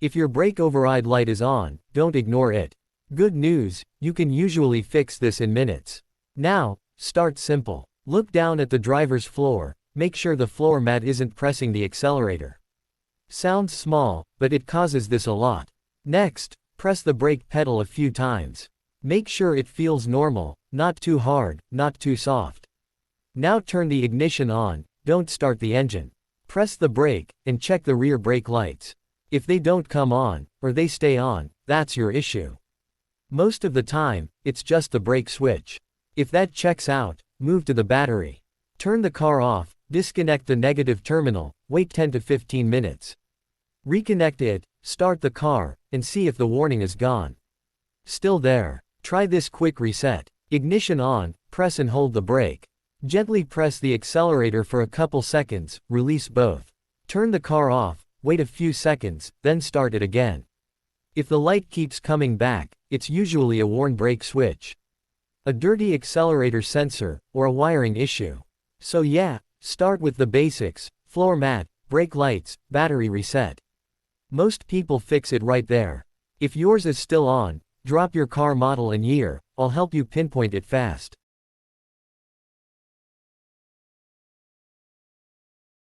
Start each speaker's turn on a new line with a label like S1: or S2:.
S1: If your brake override light is on, don't ignore it. Good news, you can usually fix this in minutes. Now, start simple. Look down at the driver's floor, make sure the floor mat isn't pressing the accelerator. Sounds small, but it causes this a lot. Next, press the brake pedal a few times. Make sure it feels normal, not too hard, not too soft. Now turn the ignition on, don't start the engine. Press the brake, and check the rear brake lights. If they don't come on, or they stay on, that's your issue. Most of the time, it's just the brake switch. If that checks out, move to the battery. Turn the car off, disconnect the negative terminal, wait 10 to 15 minutes. Reconnect it, start the car, and see if the warning is gone. Still there. Try this quick reset. Ignition on, press and hold the brake. Gently press the accelerator for a couple seconds, release both. Turn the car off, wait a few seconds, then start it again. If the light keeps coming back, it's usually a worn brake switch, a dirty accelerator sensor, or a wiring issue. So yeah, start with the basics: floor mat, brake lights, battery reset. Most people fix it right there. If yours is still on, drop your car model and year, I'll help you pinpoint it fast.